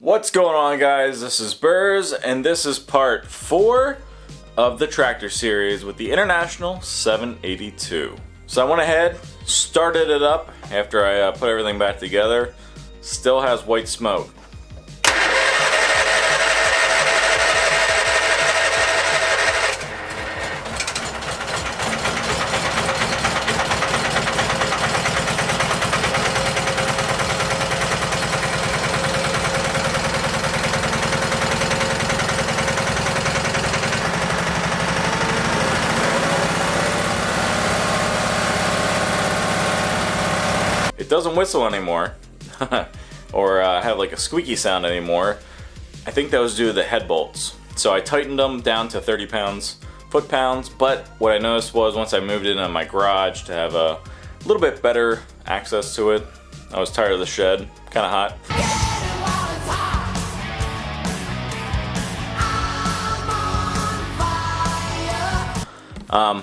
What's going on, guys? This is Burrs, and this is part 4 of the tractor series with the International 782. So I went ahead, started it up after I put everything back together. Still has white smoke. It doesn't whistle anymore or have like a squeaky sound anymore. I think that was due to the head bolts. So I tightened them down to 30 foot-pounds, but what I noticed was once I moved it into my garage to have a little bit better access to it, I was tired of the shed, kind of hot.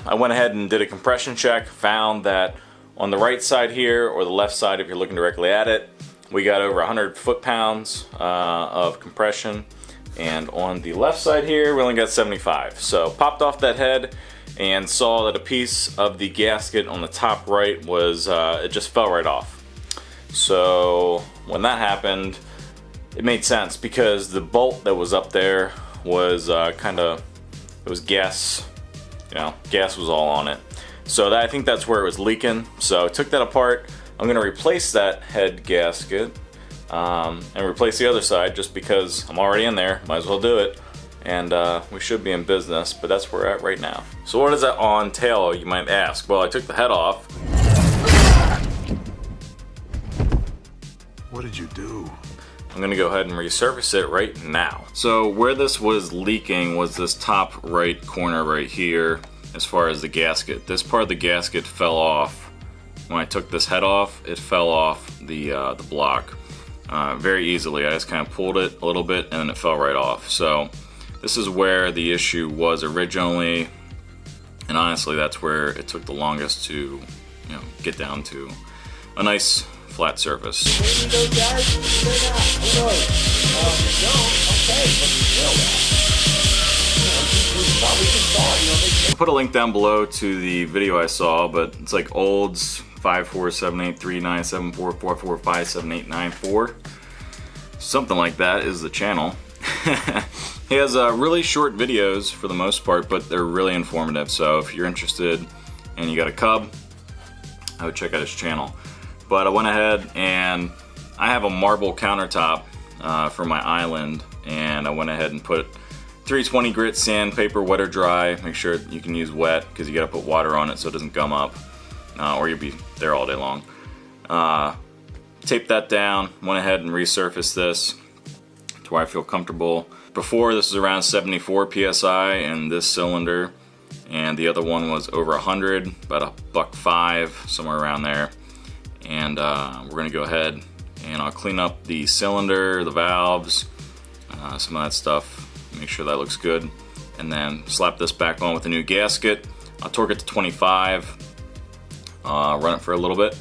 I went ahead and did a compression check, found that on the right side here, or the left side if you're looking directly at it, we got over 100 foot-pounds of compression, and on the left side here we only got 75. So popped off that head and saw that a piece of the gasket on the top right was, it just fell right off. So when that happened, it made sense because the bolt that was up there was it was gas, gas was all on it. So I think that's where it was leaking. So I took that apart. I'm gonna replace that head gasket and replace the other side just because I'm already in there, might as well do it. And we should be in business, but that's where we're at right now. So what does that all entail, you might ask? Well, I took the head off. What did you do? I'm gonna go ahead and resurface it right now. So where this was leaking was this top right corner right here. As far as the gasket, this part of the gasket fell off. When I took this head off, it fell off the block very easily. I just kind of pulled it a little bit and then it fell right off. So this is where the issue was originally, and honestly that's where it took the longest to get down to a nice flat surface. I'll put a link down below to the video I saw, but it's like Olds 547839744457894. Something like that is the channel. He has really short videos for the most part, but they're really informative. So if you're interested and you got a cub, I would check out his channel. But I went ahead and I have a marble countertop for my island, and I went ahead and put 320 grit sandpaper, wet or dry. Make sure you can use wet because you gotta put water on it so it doesn't gum up, or you'll be there all day long. Taped that down, went ahead and resurfaced this to where I feel comfortable. Before, this was around 74 PSI in this cylinder, and the other one was over 100, about $1.05, somewhere around there. And we're gonna go ahead and I'll clean up the cylinder, the valves, some of that stuff. Make sure that looks good, and then slap this back on with a new gasket. I'll torque it to 25, run it for a little bit,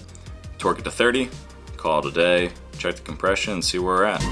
torque it to 30, call it a day, check the compression, and see where we're at.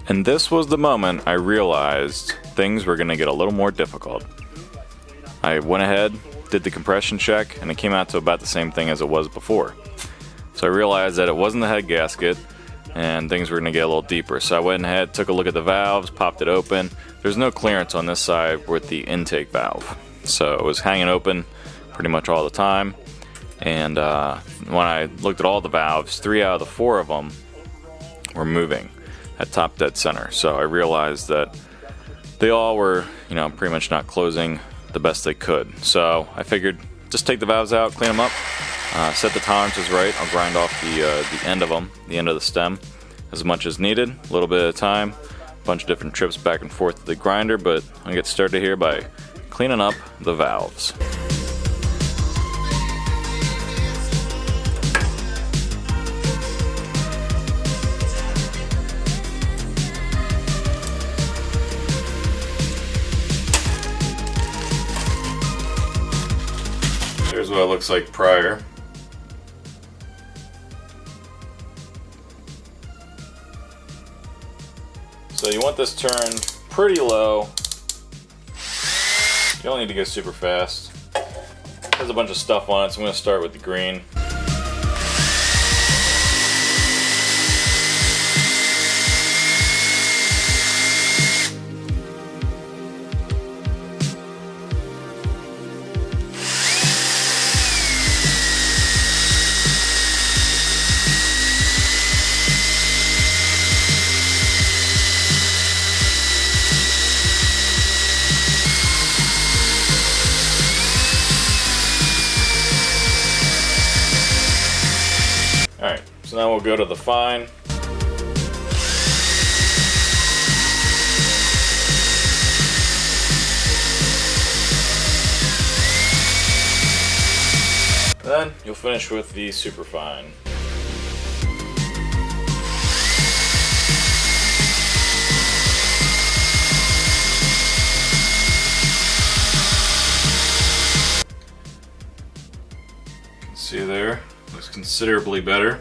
And this was the moment I realized things were gonna get a little more difficult. I went ahead, did the compression check, and it came out to about the same thing as it was before. So I realized that it wasn't the head gasket, and things were gonna get a little deeper. So I went ahead, took a look at the valves, popped it open. There's no clearance on this side with the intake valve. So it was hanging open pretty much all the time. And when I looked at all the valves, 3 out of the 4 of them were moving at top dead center. So I realized that they all were, pretty much not closing the best they could. So I figured just take the valves out, clean them up, set the tolerances right. I'll grind off the end of them, the end of the stem, as much as needed, a little bit at a time. A bunch of different trips back and forth to the grinder, but I'll get started here by cleaning up the valves. Here's what it looks like prior. So you want this turned pretty low. You don't need to go super fast. It has a bunch of stuff on it, so I'm going to start with the green. Alright, so now we'll go to the fine. Then you'll finish with the super fine. You can see there. Looks considerably better.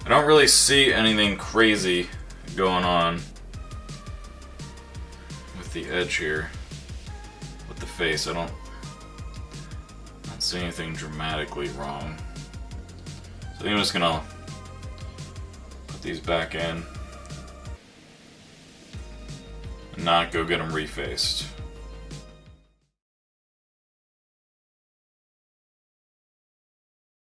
I don't really see anything crazy going on with the edge here, with the face. I don't see anything dramatically wrong. So I'm just gonna put these back in and not go get them refaced.